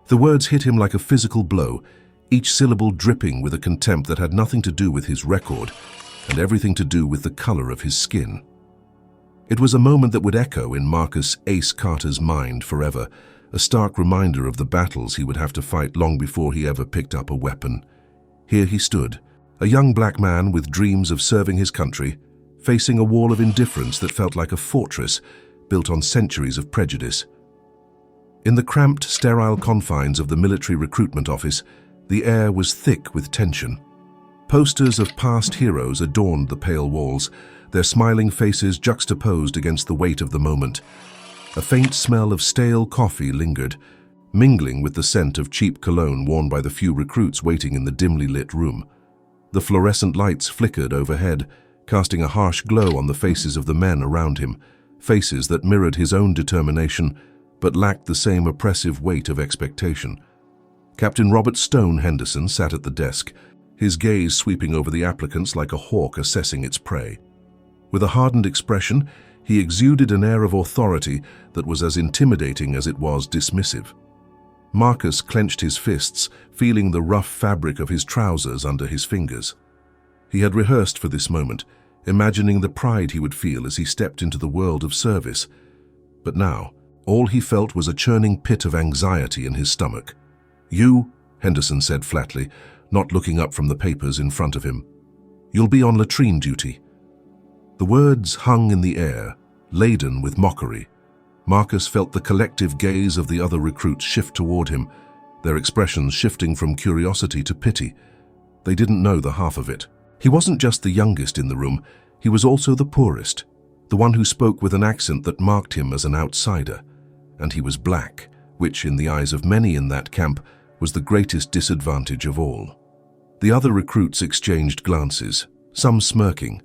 The words hit him like a physical blow, each syllable dripping with a contempt that had nothing to do with his record and everything to do with the color of his skin. It was a moment that would echo in Marcus Ace Carter's mind forever, a stark reminder of the battles he would have to fight long before he ever picked up a weapon. Here he stood, a young black man with dreams of serving his country, facing a wall of indifference that felt like a fortress built on centuries of prejudice. In the cramped, sterile confines of the military recruitment office, the air was thick with tension. Posters of past heroes adorned the pale walls, their smiling faces juxtaposed against the weight of the moment. A faint smell of stale coffee lingered, mingling with the scent of cheap cologne worn by the few recruits waiting in the dimly lit room. The fluorescent lights flickered overhead, casting a harsh glow on the faces of the men around him, faces that mirrored his own determination but lacked the same oppressive weight of expectation. Captain Robert Stone Henderson sat at the desk, his gaze sweeping over the applicants like a hawk assessing its prey. With a hardened expression, he exuded an air of authority that was as intimidating as it was dismissive. Marcus clenched his fists, feeling the rough fabric of his trousers under his fingers. He had rehearsed for this moment, imagining the pride he would feel as he stepped into the world of service. But now, all he felt was a churning pit of anxiety in his stomach. "You," Henderson said flatly, not looking up from the papers in front of him. "You'll be on latrine duty." The words hung in the air, laden with mockery. Marcus felt the collective gaze of the other recruits shift toward him, their expressions shifting from curiosity to pity. They didn't know the half of it. He wasn't just the youngest in the room, he was also the poorest, the one who spoke with an accent that marked him as an outsider. And he was black, which, in the eyes of many in that camp, was the greatest disadvantage of all. The other recruits exchanged glances, some smirking,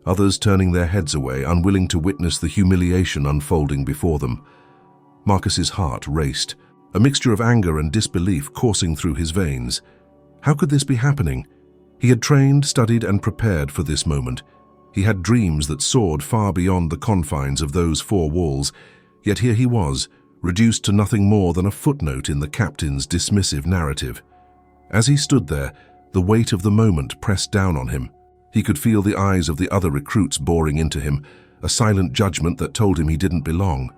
others turning their heads away, unwilling to witness the humiliation unfolding before them. Marcus's heart raced, a mixture of anger and disbelief coursing through his veins. How could this be happening? He had trained, studied, and prepared for this moment. He had dreams that soared far beyond the confines of those four walls, yet here he was, reduced to nothing more than a footnote in the captain's dismissive narrative. As he stood there, the weight of the moment pressed down on him. He could feel the eyes of the other recruits boring into him, a silent judgment that told him he didn't belong.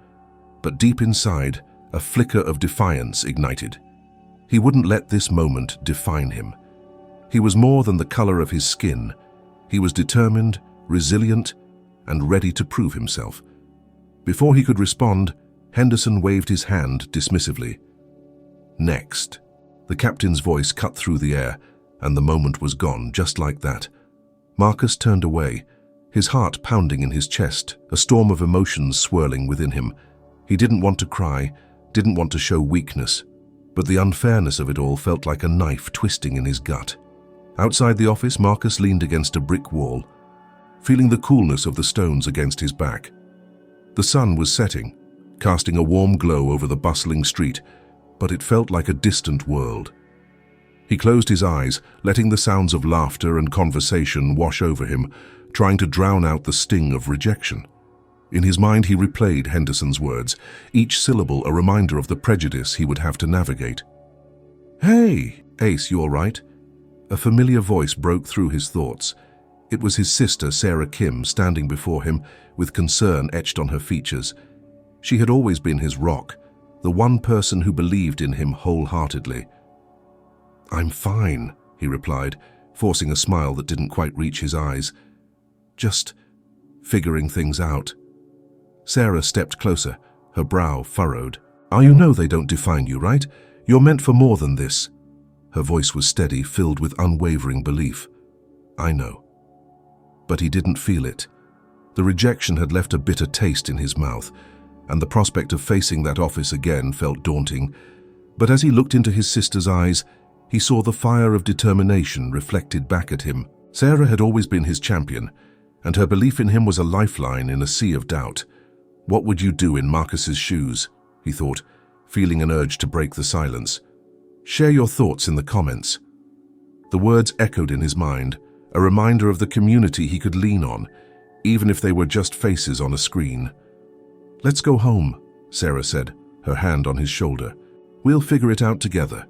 But deep inside, a flicker of defiance ignited. He wouldn't let this moment define him. He was more than the color of his skin. He was determined, resilient, and ready to prove himself. Before he could respond, Henderson waved his hand dismissively. "Next." The captain's voice cut through the air, and the moment was gone, just like that. Marcus turned away, his heart pounding in his chest, a storm of emotions swirling within him. He didn't want to cry, didn't want to show weakness, but the unfairness of it all felt like a knife twisting in his gut. Outside the office, Marcus leaned against a brick wall, feeling the coolness of the stones against his back. The sun was setting, casting a warm glow over the bustling street, but it felt like a distant world. He closed his eyes, letting the sounds of laughter and conversation wash over him, trying to drown out the sting of rejection. In his mind, he replayed Henderson's words, each syllable a reminder of the prejudice he would have to navigate. "Hey, Ace, you all right?" A familiar voice broke through his thoughts. It was his sister, Sarah Kim, standing before him, with concern etched on her features. She had always been his rock, the one person who believed in him wholeheartedly. "I'm fine," he replied, forcing a smile that didn't quite reach his eyes. "Just figuring things out." Sarah stepped closer, her brow furrowed. "You know they don't define you, right? You're meant for more than this." Her voice was steady, filled with unwavering belief. "I know." But he didn't feel it. The rejection had left a bitter taste in his mouth, and the prospect of facing that office again felt daunting. But as he looked into his sister's eyes, he saw the fire of determination reflected back at him. Sarah had always been his champion, and her belief in him was a lifeline in a sea of doubt. What would you do in Marcus's shoes? He thought, feeling an urge to break the silence. Share your thoughts in the comments. The words echoed in his mind, a reminder of the community he could lean on, even if they were just faces on a screen. "Let's go home," Sarah said, her hand on his shoulder. We'll figure it out together."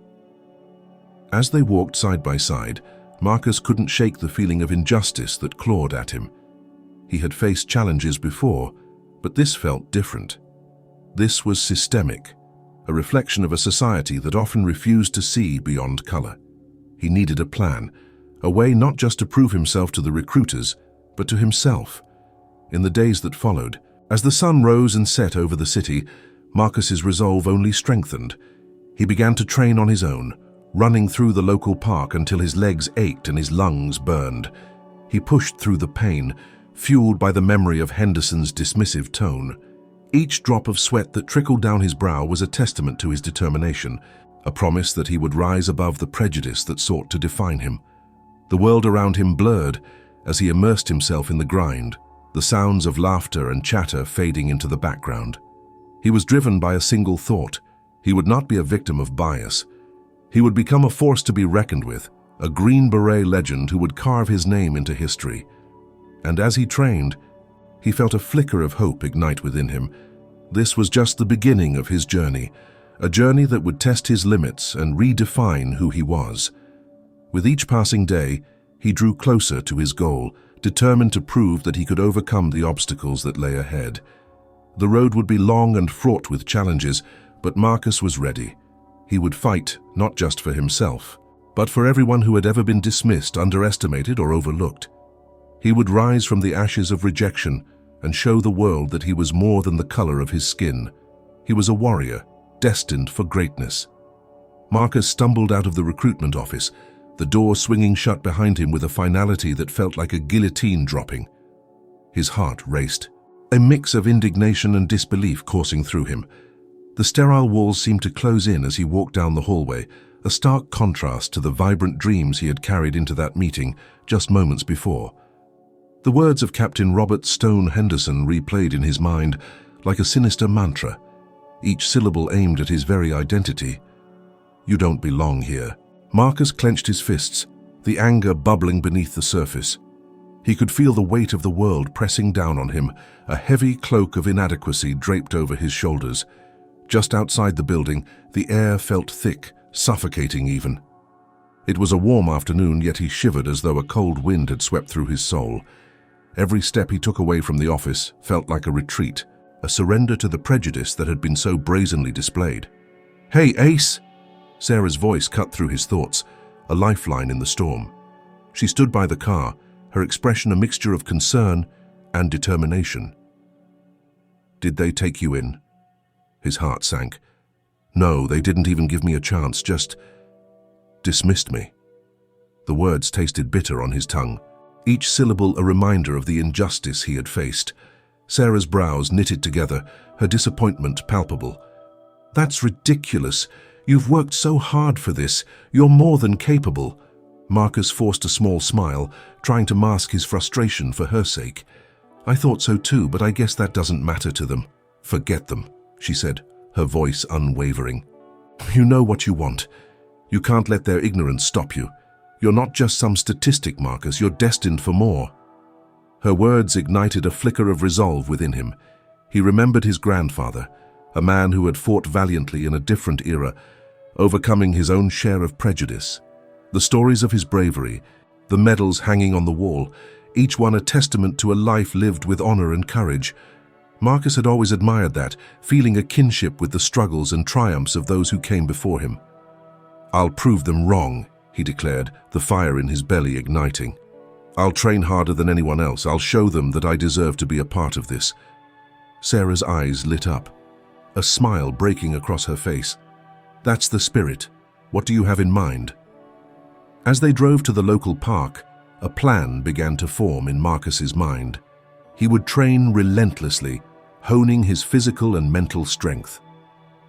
As they walked side by side, Marcus couldn't shake the feeling of injustice that clawed at him. He had faced challenges before, but this felt different. This was systemic, a reflection of a society that often refused to see beyond color. He needed a plan, a way not just to prove himself to the recruiters, but to himself. In the days that followed, as the sun rose and set over the city, Marcus's resolve only strengthened. He began to train on his own, running through the local park until his legs ached and his lungs burned. He pushed through the pain, fueled by the memory of Henderson's dismissive tone. Each drop of sweat that trickled down his brow was a testament to his determination, a promise that he would rise above the prejudice that sought to define him. The world around him blurred as he immersed himself in the grind, the sounds of laughter and chatter fading into the background. He was driven by a single thought. He would not be a victim of bias. He would become a force to be reckoned with, a Green Beret legend who would carve his name into history. And as he trained, he felt a flicker of hope ignite within him. This was just the beginning of his journey, a journey that would test his limits and redefine who he was. With each passing day, he drew closer to his goal, determined to prove that he could overcome the obstacles that lay ahead. The road would be long and fraught with challenges, but Marcus was ready. He would fight not just for himself, but for everyone who had ever been dismissed, underestimated, or overlooked. He would rise from the ashes of rejection and show the world that he was more than the color of his skin. He was a warrior, destined for greatness. Marcus stumbled out of the recruitment office, the door swinging shut behind him with a finality that felt like a guillotine dropping. His heart raced, a mix of indignation and disbelief coursing through him. The sterile walls seemed to close in as he walked down the hallway, a stark contrast to the vibrant dreams he had carried into that meeting just moments before. The words of Captain Robert Stone Henderson replayed in his mind like a sinister mantra, each syllable aimed at his very identity. "You don't belong here." Marcus clenched his fists, the anger bubbling beneath the surface. He could feel the weight of the world pressing down on him, a heavy cloak of inadequacy draped over his shoulders. Just outside the building, the air felt thick, suffocating even. It was a warm afternoon, yet he shivered as though a cold wind had swept through his soul. Every step he took away from the office felt like a retreat, a surrender to the prejudice that had been so brazenly displayed. "Hey, Ace!" Sarah's voice cut through his thoughts, a lifeline in the storm. She stood by the car, her expression a mixture of concern and determination. "Did they take you in?" His heart sank. "No, they didn't even give me a chance, just dismissed me." The words tasted bitter on his tongue, each syllable a reminder of the injustice he had faced. Sarah's brows knitted together, her disappointment palpable. "That's ridiculous. You've worked so hard for this. You're more than capable." Marcus forced a small smile, trying to mask his frustration for her sake. "I thought so too, but I guess that doesn't matter to them." "Forget them," she said, her voice unwavering. "You know what you want. You can't let their ignorance stop you. You're not just some statistic, Marcus. You're destined for more." Her words ignited a flicker of resolve within him. He remembered his grandfather, a man who had fought valiantly in a different era, overcoming his own share of prejudice. The stories of his bravery, the medals hanging on the wall, each one a testament to a life lived with honor and courage. Marcus had always admired that, feeling a kinship with the struggles and triumphs of those who came before him. "I'll prove them wrong," he declared, the fire in his belly igniting. "I'll train harder than anyone else. I'll show them that I deserve to be a part of this." Sarah's eyes lit up, a smile breaking across her face. "That's the spirit. What do you have in mind?" As they drove to the local park, a plan began to form in Marcus's mind. He would train relentlessly, honing his physical and mental strength.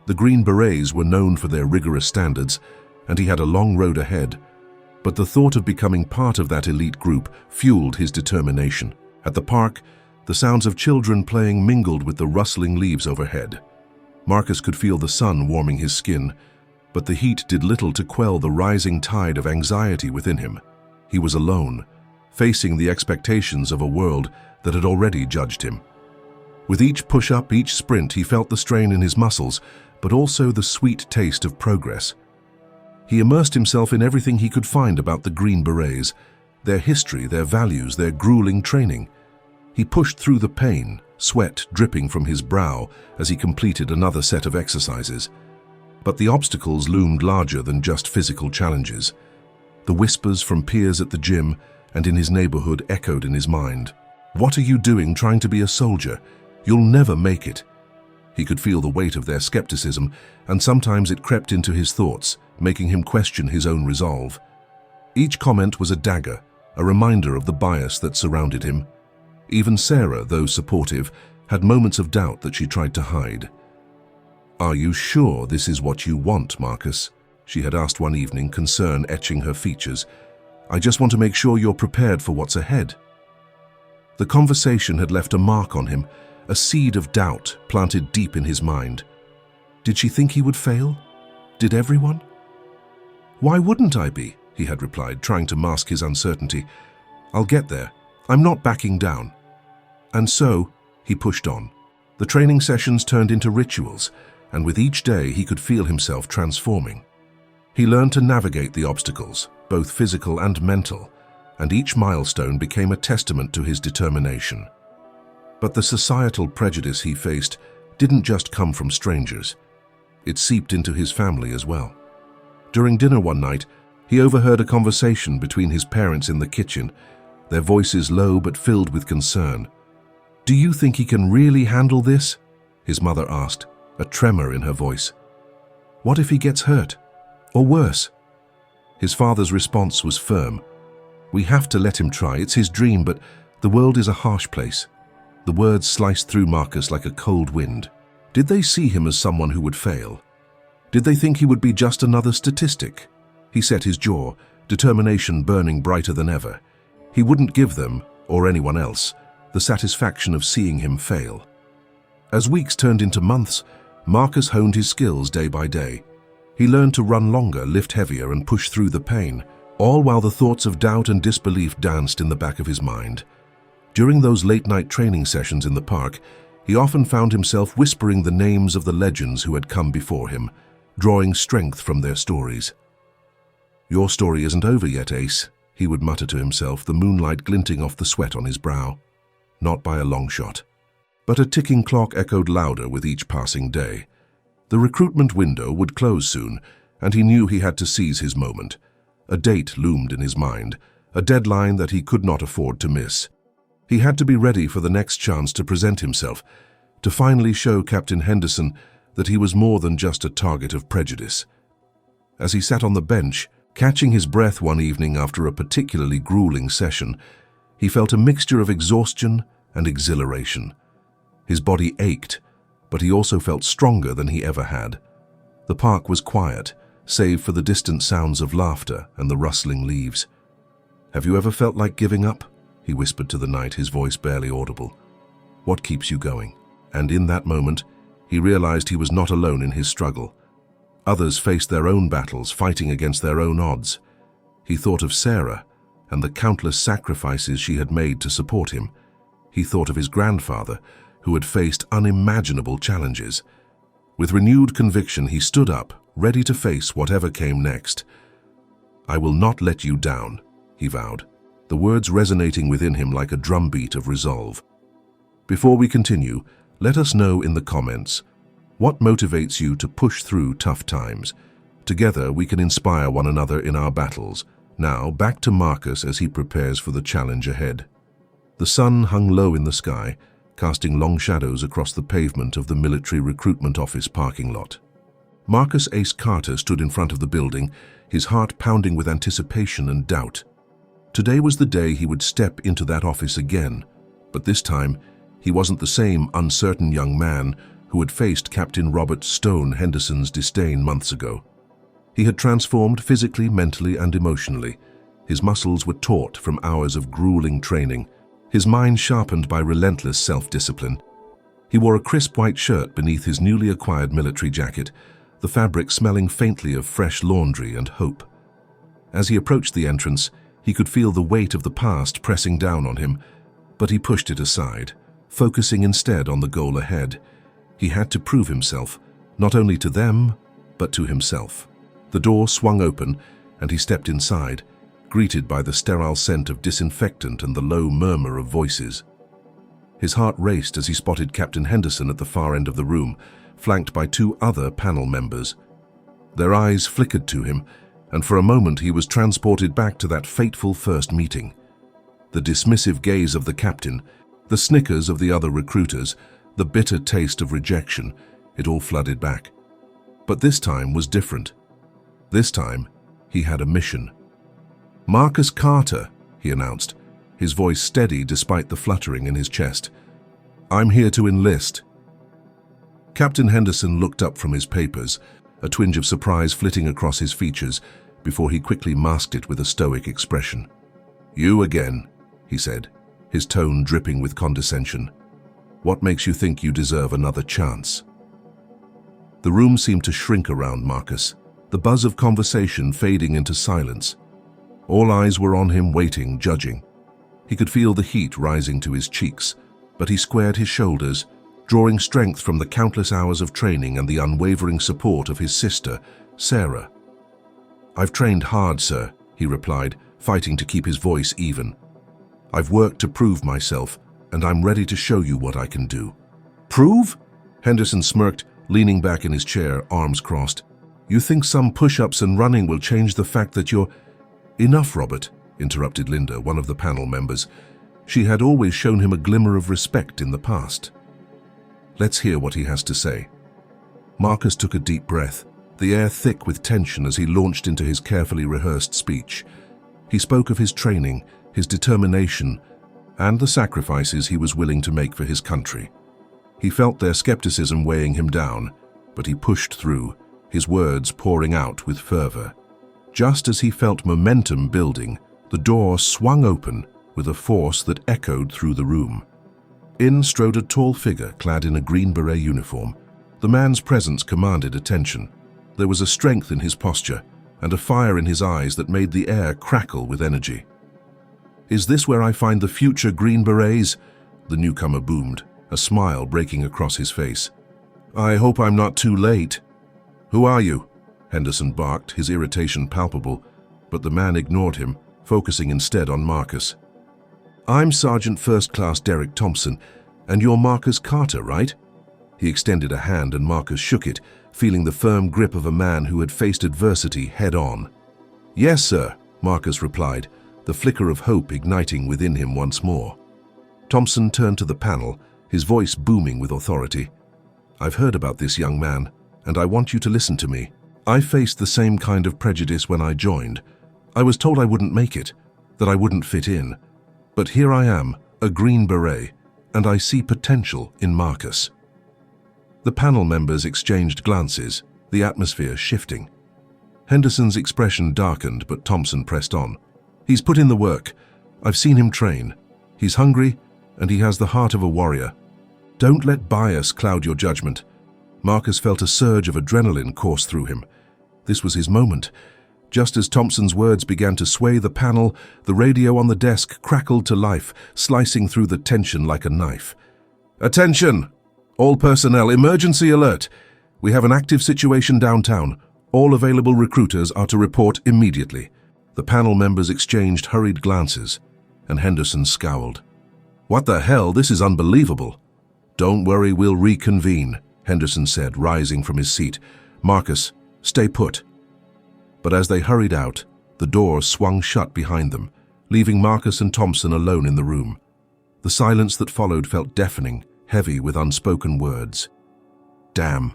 The Green Berets were known for their rigorous standards, and he had a long road ahead. But the thought of becoming part of that elite group fueled his determination. At the park, the sounds of children playing mingled with the rustling leaves overhead. Marcus could feel the sun warming his skin, but the heat did little to quell the rising tide of anxiety within him. He was alone, facing the expectations of a world that had already judged him. With each push-up, each sprint, he felt the strain in his muscles, but also the sweet taste of progress. He immersed himself in everything he could find about the Green Berets, their history, their values, their grueling training. He pushed through the pain, sweat dripping from his brow as he completed another set of exercises. But the obstacles loomed larger than just physical challenges. The whispers from peers at the gym and in his neighborhood echoed in his mind. "What are you doing trying to be a soldier? You'll never make it." He could feel the weight of their skepticism, and sometimes it crept into his thoughts, making him question his own resolve. Each comment was a dagger, a reminder of the bias that surrounded him. Even Sarah, though supportive, had moments of doubt that she tried to hide. "Are you sure this is what you want, Marcus?" she had asked one evening, concern etching her features. "I just want to make sure you're prepared for what's ahead." The conversation had left a mark on him, a seed of doubt planted deep in his mind. Did she think he would fail? Did everyone? "Why wouldn't I be?" he had replied, trying to mask his uncertainty. "I'll get there. I'm not backing down." And so, he pushed on. The training sessions turned into rituals, and with each day he could feel himself transforming. He learned to navigate the obstacles, both physical and mental, and each milestone became a testament to his determination. But the societal prejudice he faced didn't just come from strangers. It seeped into his family as well. During dinner one night, he overheard a conversation between his parents in the kitchen, their voices low but filled with concern. "Do you think he can really handle this?" his mother asked, a tremor in her voice. "What if he gets hurt? Or worse?" His father's response was firm. "We have to let him try. It's his dream, but the world is a harsh place." The words sliced through Marcus like a cold wind. Did they see him as someone who would fail? Did they think he would be just another statistic? He set his jaw, determination burning brighter than ever. He wouldn't give them, or anyone else, the satisfaction of seeing him fail. As weeks turned into months, Marcus honed his skills day by day. He learned to run longer, lift heavier, and push through the pain, all while the thoughts of doubt and disbelief danced in the back of his mind. During those late-night training sessions in the park, he often found himself whispering the names of the legends who had come before him, drawing strength from their stories. "Your story isn't over yet, Ace," he would mutter to himself, the moonlight glinting off the sweat on his brow. Not by a long shot. But a ticking clock echoed louder with each passing day. The recruitment window would close soon, and he knew he had to seize his moment. A date loomed in his mind, a deadline that he could not afford to miss. He had to be ready for the next chance to present himself, to finally show Captain Henderson that he was more than just a target of prejudice. As he sat on the bench, catching his breath one evening after a particularly grueling session, he felt a mixture of exhaustion and exhilaration. His body ached, but he also felt stronger than he ever had. The park was quiet, save for the distant sounds of laughter and the rustling leaves. "Have you ever felt like giving up?" he whispered to the night, his voice barely audible. "What keeps you going?" And in that moment, he realized he was not alone in his struggle. Others faced their own battles, fighting against their own odds. He thought of Sarah and the countless sacrifices she had made to support him. He thought of his grandfather, who had faced unimaginable challenges. With renewed conviction, he stood up, ready to face whatever came next. "I will not let you down," he vowed, the words resonating within him like a drumbeat of resolve. Before we continue, let us know in the comments, what motivates you to push through tough times? Together we can inspire one another in our battles. Now, back to Marcus as he prepares for the challenge ahead. The sun hung low in the sky, casting long shadows across the pavement of the military recruitment office parking lot. Marcus Ace Carter stood in front of the building, his heart pounding with anticipation and doubt. Today was the day he would step into that office again, but this time he wasn't the same uncertain young man who had faced Captain Robert Stone Henderson's disdain months ago. He had transformed physically, mentally, and emotionally. His muscles were taut from hours of grueling training, his mind sharpened by relentless self-discipline. He wore a crisp white shirt beneath his newly acquired military jacket, the fabric smelling faintly of fresh laundry and hope. As he approached the entrance, he could feel the weight of the past pressing down on him, but he pushed it aside, focusing instead on the goal ahead. He had to prove himself, not only to them, but to himself. The door swung open, and he stepped inside, greeted by the sterile scent of disinfectant and the low murmur of voices. His heart raced as he spotted Captain Henderson at the far end of the room, flanked by 2 other panel members. Their eyes flickered to him, and for a moment he was transported back to that fateful first meeting. The dismissive gaze of the captain, the snickers of the other recruiters, the bitter taste of rejection, it all flooded back. But this time was different. This time, he had a mission. "Marcus Carter," he announced, his voice steady despite the fluttering in his chest. "I'm here to enlist." Captain Henderson looked up from his papers, a twinge of surprise flitting across his features, before he quickly masked it with a stoic expression. "You again," he said, his tone dripping with condescension. "What makes you think you deserve another chance?" The room seemed to shrink around Marcus, the buzz of conversation fading into silence. All eyes were on him, waiting, judging. He could feel the heat rising to his cheeks, but he squared his shoulders, drawing strength from the countless hours of training and the unwavering support of his sister, Sarah. "I've trained hard, sir," he replied, fighting to keep his voice even. "I've worked to prove myself, and I'm ready to show you what I can do." "Prove?" Henderson smirked, leaning back in his chair, arms crossed. "You think some push-ups and running will change the fact that you're—" "Enough, Robert," interrupted Linda, one of the panel members. She had always shown him a glimmer of respect in the past. "Let's hear what he has to say." Marcus took a deep breath, the air thick with tension as he launched into his carefully rehearsed speech. He spoke of his training, his determination, and the sacrifices he was willing to make for his country. He felt their skepticism weighing him down, but he pushed through, his words pouring out with fervor. Just as he felt momentum building, the door swung open with a force that echoed through the room. In strode a tall figure clad in a green beret uniform. The man's presence commanded attention. There was a strength in his posture and a fire in his eyes that made the air crackle with energy. "Is this where I find the future Green Berets?" the newcomer boomed, a smile breaking across his face. "I hope I'm not too late." "Who are you?" Henderson barked, his irritation palpable, but the man ignored him, focusing instead on Marcus. "I'm Sergeant First Class Derek Thompson, and you're Marcus Carter, right?" He extended a hand and Marcus shook it, feeling the firm grip of a man who had faced adversity head-on. "Yes, sir," Marcus replied, the flicker of hope igniting within him once more. Thompson turned to the panel, his voice booming with authority. "I've heard about this young man, and I want you to listen to me. I faced the same kind of prejudice when I joined. I was told I wouldn't make it, that I wouldn't fit in. But here I am, a Green Beret, and I see potential in Marcus." The panel members exchanged glances, the atmosphere shifting. Henderson's expression darkened, but Thompson pressed on. "He's put in the work. I've seen him train. He's hungry, and he has the heart of a warrior. Don't let bias cloud your judgment." Marcus felt a surge of adrenaline course through him. This was his moment. Just as Thompson's words began to sway the panel, the radio on the desk crackled to life, slicing through the tension like a knife. "Attention! All personnel, emergency alert! We have an active situation downtown. All available recruiters are to report immediately." The panel members exchanged hurried glances, and Henderson scowled. "What the hell? This is unbelievable." "Don't worry, we'll reconvene," Henderson said, rising from his seat. "Marcus, stay put." But as they hurried out, the door swung shut behind them, leaving Marcus and Thompson alone in the room. The silence that followed felt deafening, heavy with unspoken words. "Damn,"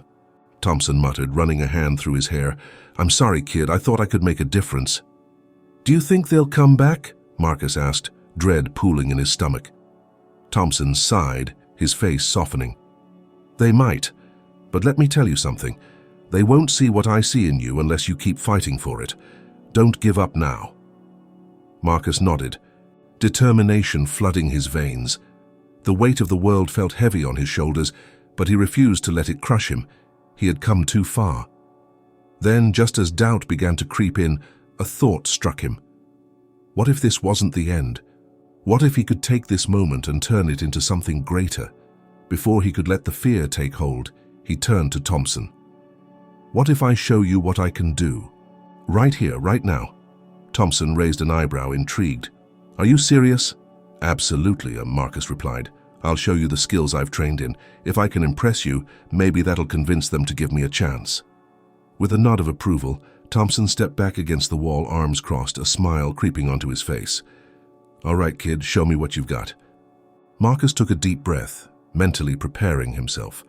Thompson muttered, running a hand through his hair. "I'm sorry, kid. I thought I could make a difference." "Do you think they'll come back?" Marcus asked, dread pooling in his stomach. Thompson sighed, his face softening. "They might, but let me tell you something. They won't see what I see in you unless you keep fighting for it. Don't give up now." Marcus nodded, determination flooding his veins. The weight of the world felt heavy on his shoulders, but he refused to let it crush him. He had come too far. Then, just as doubt began to creep in, a thought struck him. What if this wasn't the end? What if he could take this moment and turn it into something greater? Before he could let the fear take hold, he turned to Thompson. "What if I show you what I can do? Right here, right now." Thompson raised an eyebrow, intrigued. "Are you serious?" "Absolutely," Marcus replied. "I'll show you the skills I've trained in. If I can impress you, maybe that'll convince them to give me a chance." With a nod of approval, Thompson stepped back against the wall, arms crossed, a smile creeping onto his face. "All right, kid, show me what you've got." Marcus took a deep breath, mentally preparing himself.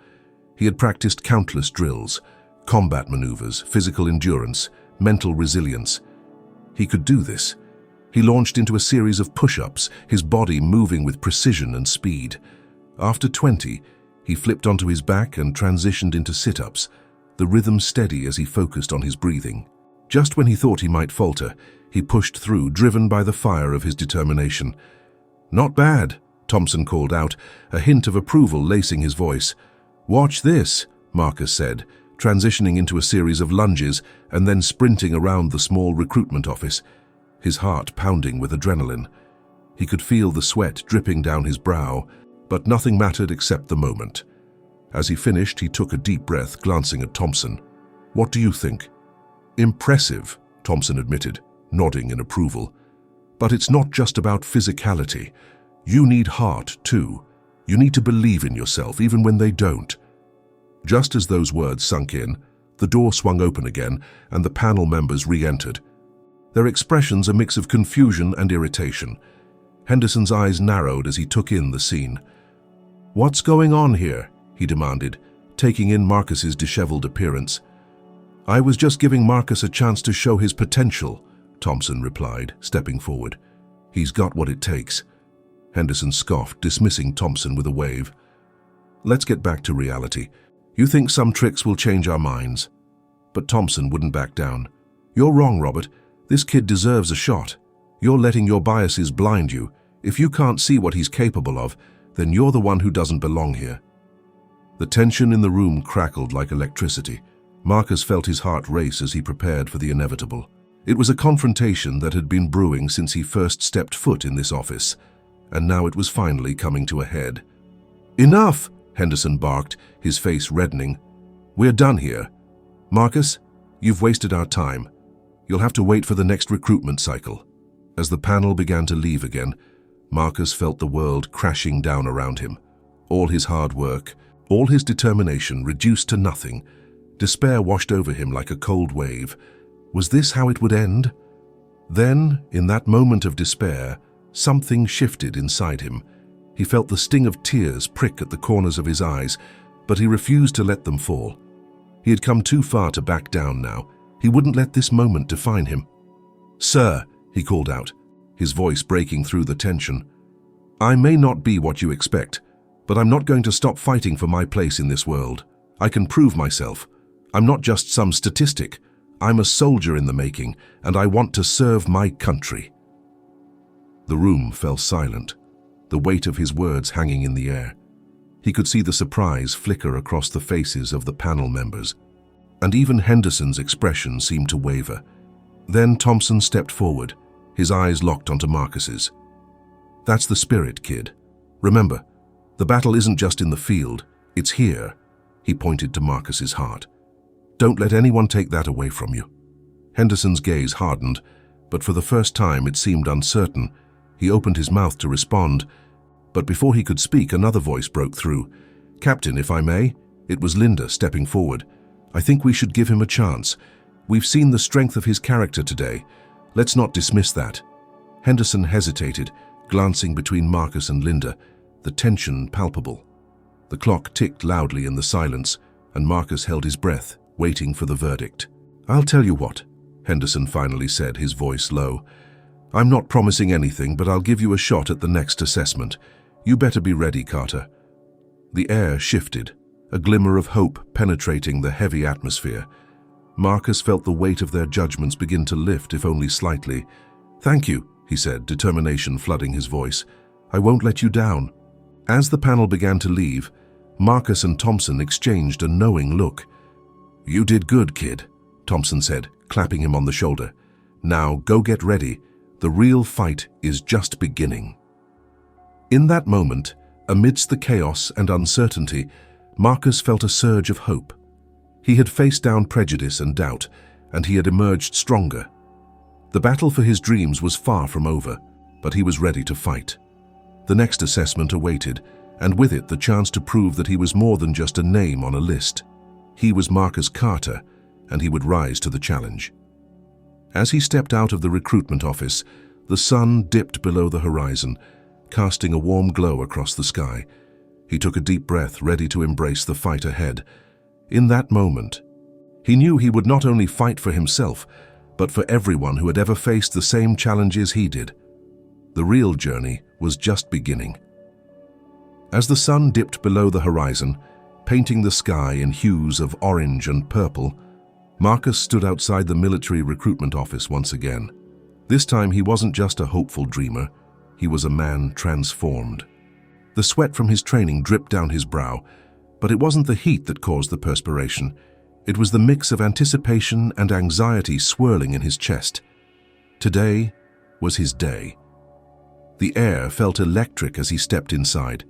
He had practiced countless drills, combat maneuvers, physical endurance, mental resilience. He could do this. He launched into a series of push-ups, his body moving with precision and speed. After 20, he flipped onto his back and transitioned into sit-ups, the rhythm steady as he focused on his breathing. Just when he thought he might falter, he pushed through, driven by the fire of his determination. "Not bad," Thompson called out, a hint of approval lacing his voice. "Watch this," Marcus said, transitioning into a series of lunges and then sprinting around the small recruitment office, his heart pounding with adrenaline. He could feel the sweat dripping down his brow, but nothing mattered except the moment. As he finished, he took a deep breath, glancing at Thompson. "What do you think?" "Impressive," Thompson admitted, nodding in approval. "But it's not just about physicality. You need heart, too. You need to believe in yourself, even when they don't." Just as those words sunk in, the door swung open again, and the panel members re-entered. Their expressions a mix of confusion and irritation. Henderson's eyes narrowed as he took in the scene. "What's going on here?" he demanded, taking in Marcus's disheveled appearance. "I was just giving Marcus a chance to show his potential," Thompson replied, stepping forward. "He's got what it takes." Henderson scoffed, dismissing Thompson with a wave. "Let's get back to reality. You think some tricks will change our minds?" But Thompson wouldn't back down. "You're wrong, Robert. This kid deserves a shot. You're letting your biases blind you. If you can't see what he's capable of, then you're the one who doesn't belong here." The tension in the room crackled like electricity. Marcus felt his heart race as he prepared for the inevitable. It was a confrontation that had been brewing since he first stepped foot in this office, and now it was finally coming to a head. "Enough!" Henderson barked, his face reddening. "We're done here. Marcus, you've wasted our time. You'll have to wait for the next recruitment cycle." As the panel began to leave again, Marcus felt the world crashing down around him. All his hard work, all his determination reduced to nothing. Despair washed over him like a cold wave. Was this how it would end? Then, in that moment of despair, something shifted inside him. He felt the sting of tears prick at the corners of his eyes, but he refused to let them fall. He had come too far to back down now. He wouldn't let this moment define him. "Sir," he called out, his voice breaking through the tension. "I may not be what you expect, but I'm not going to stop fighting for my place in this world. I can prove myself. I'm not just some statistic. I'm a soldier in the making, and I want to serve my country." The room fell silent, the weight of his words hanging in the air. He could see the surprise flicker across the faces of the panel members, and even Henderson's expression seemed to waver. Then Thompson stepped forward, his eyes locked onto Marcus's. "That's the spirit, kid. Remember, the battle isn't just in the field, it's here." He pointed to Marcus's heart. "Don't let anyone take that away from you." Henderson's gaze hardened, but for the first time it seemed uncertain. He opened his mouth to respond, but before he could speak, another voice broke through. "Captain, if I may?" It was Linda stepping forward. "I think we should give him a chance. We've seen the strength of his character today. Let's not dismiss that." Henderson hesitated, glancing between Marcus and Linda, the tension palpable. The clock ticked loudly in the silence, and Marcus held his breath, waiting for the verdict. "I'll tell you what," Henderson finally said, his voice low. "I'm not promising anything, but I'll give you a shot at the next assessment. You better be ready, Carter." The air shifted, a glimmer of hope penetrating the heavy atmosphere. Marcus felt the weight of their judgments begin to lift, if only slightly. "Thank you," he said, determination flooding his voice. "I won't let you down." As the panel began to leave, Marcus and Thompson exchanged a knowing look. "You did good, kid," Thompson said, clapping him on the shoulder. "Now go get ready. The real fight is just beginning." In that moment, amidst the chaos and uncertainty, Marcus felt a surge of hope. He had faced down prejudice and doubt, and he had emerged stronger. The battle for his dreams was far from over, but he was ready to fight. The next assessment awaited, and with it the chance to prove that he was more than just a name on a list. He was Marcus Carter, and he would rise to the challenge. As he stepped out of the recruitment office, the sun dipped below the horizon, casting a warm glow across the sky. He took a deep breath, ready to embrace the fight ahead. In that moment, he knew he would not only fight for himself, but for everyone who had ever faced the same challenges he did. The real journey was just beginning. As the sun dipped below the horizon, painting the sky in hues of orange and purple, Marcus stood outside the military recruitment office once again. This time he wasn't just a hopeful dreamer, he was a man transformed. The sweat from his training dripped down his brow, but it wasn't the heat that caused the perspiration. It was the mix of anticipation and anxiety swirling in his chest. Today was his day. The air felt electric as he stepped inside,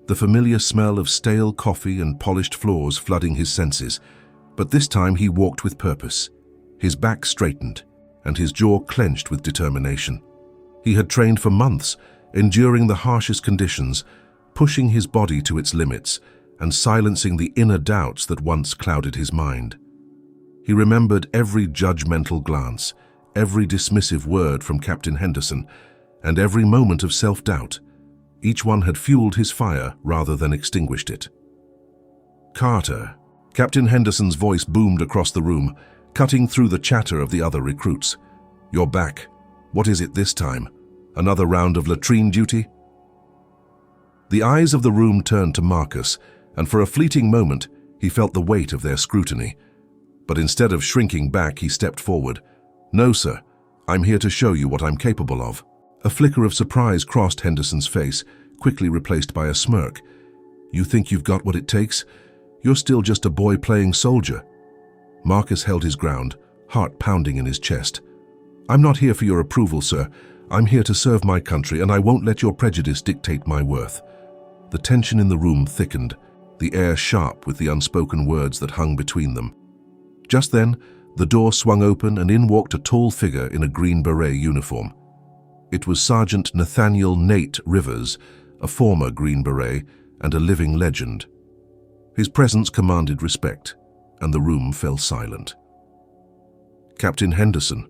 the familiar smell of stale coffee and polished floors flooding his senses. But this time he walked with purpose. His back straightened, and his jaw clenched with determination. He had trained for months, enduring the harshest conditions, pushing his body to its limits, and silencing the inner doubts that once clouded his mind. He remembered every judgmental glance, every dismissive word from Captain Henderson, and every moment of self-doubt. Each one had fueled his fire rather than extinguished it. "Carter," Captain Henderson's voice boomed across the room, cutting through the chatter of the other recruits. "You're back. What is it this time? Another round of latrine duty?" The eyes of the room turned to Marcus, and for a fleeting moment he felt the weight of their scrutiny. But instead of shrinking back, he stepped forward. "No, sir. I'm here to show you what I'm capable of." A flicker of surprise crossed Henderson's face, quickly replaced by a smirk. "You think you've got what it takes? You're still just a boy playing soldier." Marcus held his ground, heart pounding in his chest. "I'm not here for your approval, sir. I'm here to serve my country, and I won't let your prejudice dictate my worth." The tension in the room thickened, the air sharp with the unspoken words that hung between them. Just then, the door swung open and in walked a tall figure in a green beret uniform. It was Sergeant Nathaniel Nate Rivers, a former Green Beret and a living legend. His presence commanded respect, and the room fell silent. "Captain Henderson,"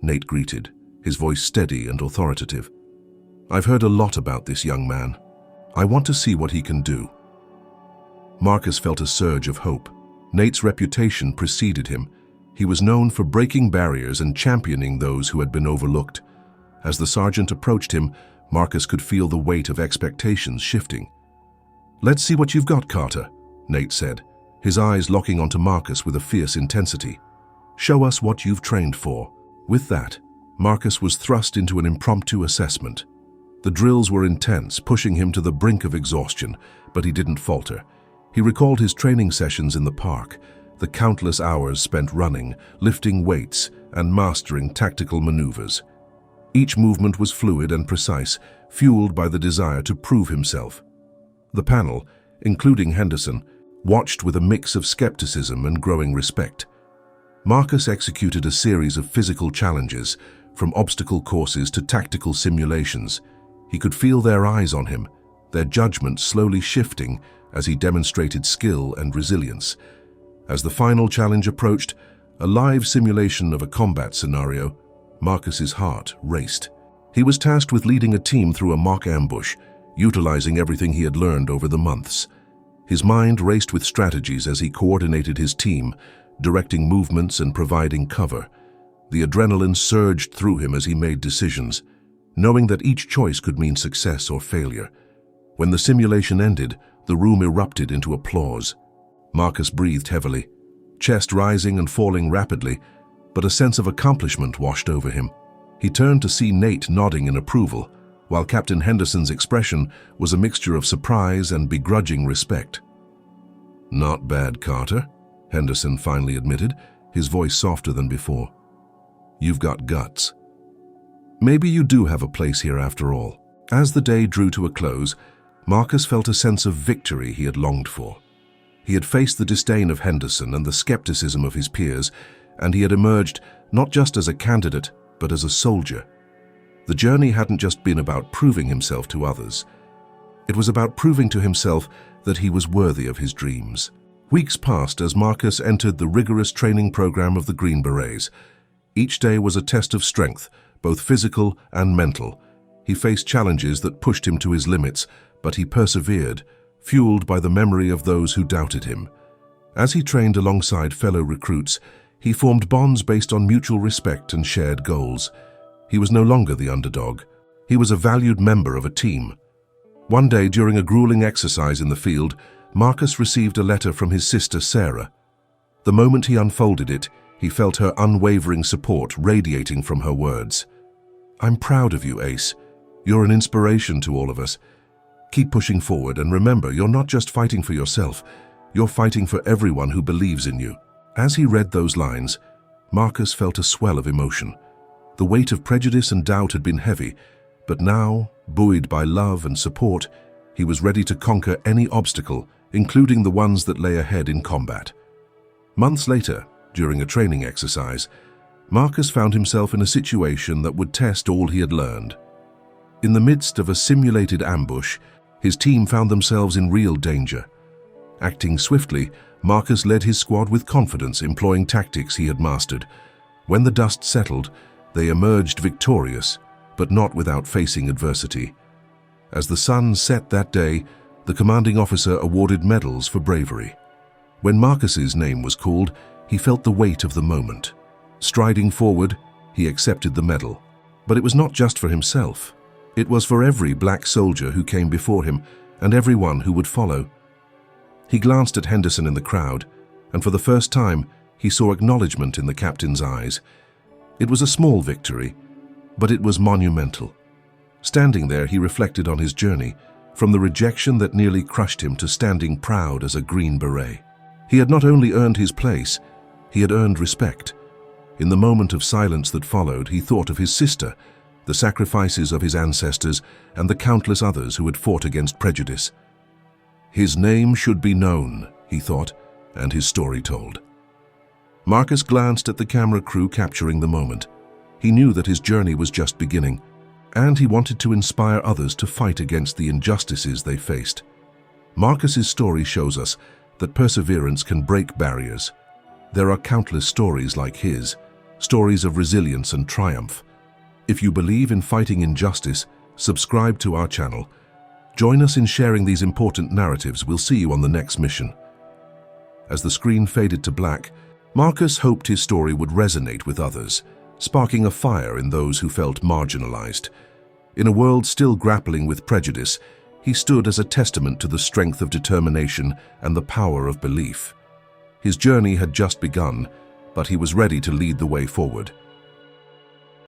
Nate greeted, his voice steady and authoritative. "I've heard a lot about this young man. I want to see what he can do." Marcus felt a surge of hope. Nate's reputation preceded him. He was known for breaking barriers and championing those who had been overlooked. As the sergeant approached him, Marcus could feel the weight of expectations shifting. "Let's see what you've got, Carter," Nate said, his eyes locking onto Marcus with a fierce intensity. "Show us what you've trained for." With that, Marcus was thrust into an impromptu assessment. The drills were intense, pushing him to the brink of exhaustion, but he didn't falter. He recalled his training sessions in the park, the countless hours spent running, lifting weights, and mastering tactical maneuvers. Each movement was fluid and precise, fueled by the desire to prove himself. The panel, including Henderson, watched with a mix of skepticism and growing respect. Marcus executed a series of physical challenges, from obstacle courses to tactical simulations. He could feel their eyes on him, their judgment slowly shifting as he demonstrated skill and resilience. As the final challenge approached, a live simulation of a combat scenario, Marcus's heart raced. He was tasked with leading a team through a mock ambush, utilizing everything he had learned over the months. His mind raced with strategies as he coordinated his team, directing movements and providing cover. The adrenaline surged through him as he made decisions, knowing that each choice could mean success or failure. When the simulation ended, the room erupted into applause. Marcus breathed heavily, chest rising and falling rapidly, but a sense of accomplishment washed over him. He turned to see Nate nodding in approval, while Captain Henderson's expression was a mixture of surprise and begrudging respect. "Not bad, Carter," Henderson finally admitted, his voice softer than before. "You've got guts. Maybe you do have a place here after all." As the day drew to a close, Marcus felt a sense of victory he had longed for. He had faced the disdain of Henderson and the skepticism of his peers, and he had emerged not just as a candidate, but as a soldier. The journey hadn't just been about proving himself to others. It was about proving to himself that he was worthy of his dreams. Weeks passed as Marcus entered the rigorous training program of the Green Berets. Each day was a test of strength, both physical and mental. He faced challenges that pushed him to his limits, but he persevered, fueled by the memory of those who doubted him. As he trained alongside fellow recruits, he formed bonds based on mutual respect and shared goals. He was no longer the underdog. He was a valued member of a team. One day, during a grueling exercise in the field, Marcus received a letter from his sister Sarah. The moment he unfolded it, he felt her unwavering support radiating from her words. "I'm proud of you, Ace. You're an inspiration to all of us. Keep pushing forward, and remember, you're not just fighting for yourself, you're fighting for everyone who believes in you." As he read those lines, Marcus felt a swell of emotion. The weight of prejudice and doubt had been heavy, but now, buoyed by love and support, he was ready to conquer any obstacle, including the ones that lay ahead in combat. Months later, during a training exercise, Marcus found himself in a situation that would test all he had learned. In the midst of a simulated ambush, his team found themselves in real danger. Acting swiftly, Marcus led his squad with confidence, employing tactics he had mastered. When the dust settled, they emerged victorious, but not without facing adversity. As the sun set that day, the commanding officer awarded medals for bravery. When Marcus's name was called, he felt the weight of the moment. Striding forward, he accepted the medal. But it was not just for himself. It was for every black soldier who came before him and everyone who would follow. He glanced at Henderson in the crowd, and for the first time, he saw acknowledgement in the captain's eyes. It was a small victory, but it was monumental. Standing there, he reflected on his journey, from the rejection that nearly crushed him to standing proud as a Green Beret. He had not only earned his place, he had earned respect. In the moment of silence that followed, he thought of his sister, the sacrifices of his ancestors, and the countless others who had fought against prejudice. His name should be known, he thought, and his story told. Marcus glanced at the camera crew capturing the moment. He knew that his journey was just beginning, and he wanted to inspire others to fight against the injustices they faced. Marcus's story shows us that perseverance can break barriers. There are countless stories like his, stories of resilience and triumph. If you believe in fighting injustice, subscribe to our channel. Join us in sharing these important narratives. We'll see you on the next mission. As the screen faded to black, Marcus hoped his story would resonate with others, sparking a fire in those who felt marginalized. In a world still grappling with prejudice, he stood as a testament to the strength of determination and the power of belief. His journey had just begun, but he was ready to lead the way forward.